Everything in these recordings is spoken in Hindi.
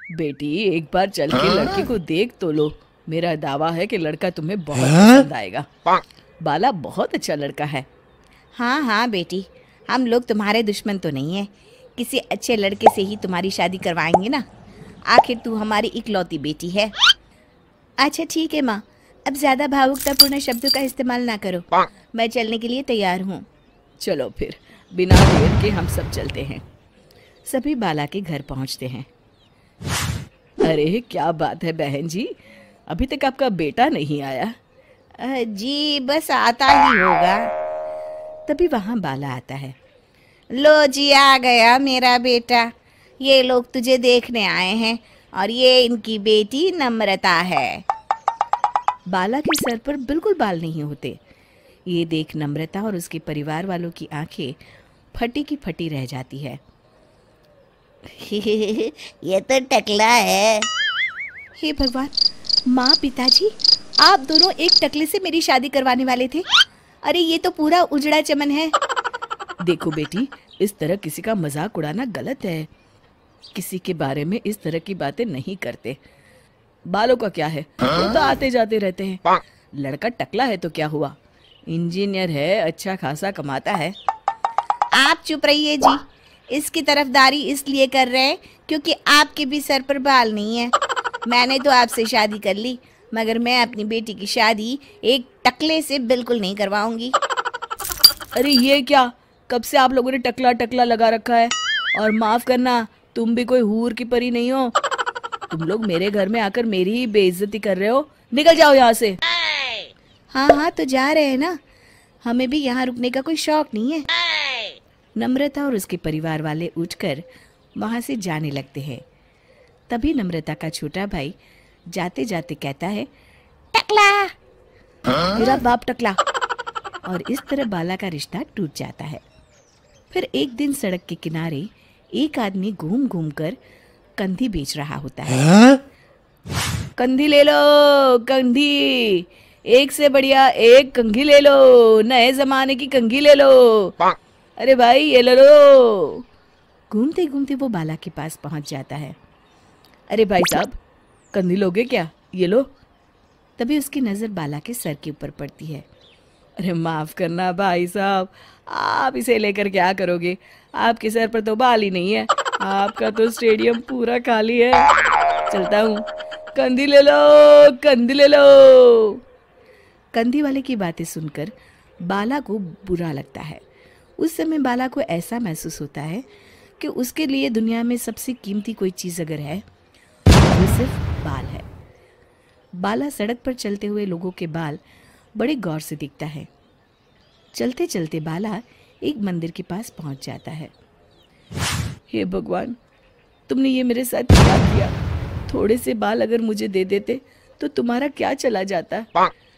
बेटी एक बार चल के लड़के को देख तो लो। मेरा दावा है कि लड़का तुम्हें बहुत पसंद आएगा। बाला बहुत अच्छा लड़का है। हाँ हाँ बेटी, हम लोग तुम्हारे दुश्मन तो नहीं है। किसी अच्छे लड़के से ही तुम्हारी शादी करवाएंगे ना। आखिर तू हमारी इकलौती बेटी है। अच्छा ठीक है माँ, अब ज़्यादा भावुकतापूर्ण शब्दों का इस्तेमाल ना करो। मैं चलने के लिए तैयार हूँ। चलो फिर, बिना देर के हम सब चलते हैं। सभी बाला के घर पहुंचते हैं। अरे क्या बात है बहन जी, अभी तक आपका बेटा नहीं आया? जी बस आता ही होगा। तभी वहाँ बाला आता है। लो जी, आ गया मेरा बेटा। ये लोग तुझे देखने आए हैं और ये इनकी बेटी नम्रता है। बाला के सर पर बिल्कुल बाल नहीं होते। ये देख नम्रता और उसके परिवार वालों की आंखें फटी की फटी रह जाती है। ये तो टकला है। हे भगवान, माँ पिताजी, आप दोनों एक टकले से मेरी शादी करवाने वाले थे। अरे ये तो पूरा उजड़ा चमन है। देखो बेटी, इस तरह किसी का मजाक उड़ाना गलत है। किसी के बारे में इस तरह की बातें नहीं करते। बालों का क्या है, वो तो आते जाते रहते हैं। लड़का टकला है तो क्या हुआ, इंजीनियर है, अच्छा खासा कमाता है। आप चुप रहिए जी। इसकी तरफदारी इसलिए कर रहे हैं क्योंकि आपके भी सर पर बाल नहीं है। मैंने तो आपसे शादी कर ली, मगर मैं अपनी बेटी की शादी एक टकले से बिल्कुल नहीं करवाऊंगी। अरे ये क्या, कब से आप लोगों ने टकला टकला लगा रखा है? और माफ करना, तुम भी कोई हूर की परी नहीं हो। तुम लोग मेरे घर में आकर मेरी ही बेइज्जती कर रहे हो। निकल जाओ यहाँ से। हाँ हाँ तो जा रहे हैं ना, हमें भी यहाँ रुकने का कोई शौक नहीं है। नम्रता और उसके परिवार वाले उठकर वहां से जाने लगते हैं। तभी नम्रता का छोटा भाई जाते जाते कहता है, टकला, मेरा बाप टकला। और इस तरह बाला का रिश्ता टूट जाता है। फिर एक दिन सड़क के किनारे एक आदमी घूम घूम कर कंधी बेच रहा होता है। कंधी ले लो, कंधी, एक से बढ़िया एक कंघी ले लो, नए जमाने की कंघी ले लो। अरे भाई ये ले लो। घूमते घूमते वो बाला के पास पहुंच जाता है। अरे भाई साहब, कंधी लोगे क्या? ये लो। तभी उसकी नज़र बाला के सर के ऊपर पड़ती है। अरे माफ़ करना भाई साहब, आप इसे लेकर क्या करोगे? आपके सर पर तो बाल ही नहीं है, आपका तो स्टेडियम पूरा खाली है। चलता हूँ, कंधी ले लो, कंधी ले लो। कंधी वाले की बातें सुनकर बाला को बुरा लगता है। उस समय बाला को ऐसा महसूस होता है कि उसके लिए दुनिया में सबसे कीमती कोई चीज़ अगर है, वो सिर्फ बाल है। बाला सड़क पर चलते हुए लोगों के बाल बड़े गौर से देखता है। चलते चलते बाला एक मंदिर के पास पहुंच जाता है। हे भगवान, तुमने ये मेरे साथ क्या किया? थोड़े से बाल अगर मुझे दे देते तो तुम्हारा क्या चला जाता?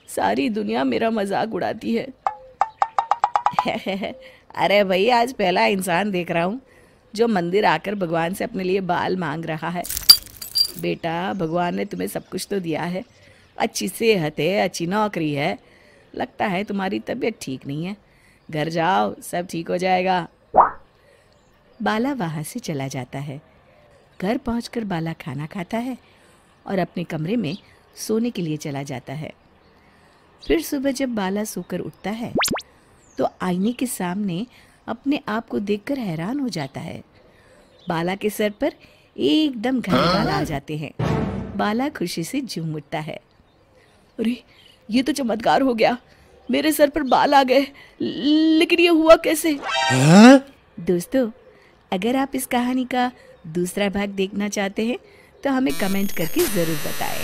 सारी दुनिया मेरा मजाक उड़ाती है। अरे भाई, आज पहला इंसान देख रहा हूँ जो मंदिर आकर भगवान से अपने लिए बाल मांग रहा है। बेटा, भगवान ने तुम्हें सब कुछ तो दिया है, अच्छी सेहत है, अच्छी नौकरी है। लगता है तुम्हारी तबीयत ठीक नहीं है। घर जाओ, सब ठीक हो जाएगा। बाला वहाँ से चला जाता है। घर पहुंचकर बाला खाना खाता है और अपने कमरे में सोने के लिए चला जाता है। फिर सुबह जब बाला सोकर उठता है तो आईने के सामने अपने आप को देखकर हैरान हो जाता है। बाला के सर पर एकदम घने बाल आ जाते हैं। बाला खुशी से झूम उठता है। अरे ये तो चमत्कार हो गया, मेरे सर पर बाल आ गए। लेकिन ये हुआ कैसे? दोस्तों, अगर आप इस कहानी का दूसरा भाग देखना चाहते हैं तो हमें कमेंट करके ज़रूर बताएं।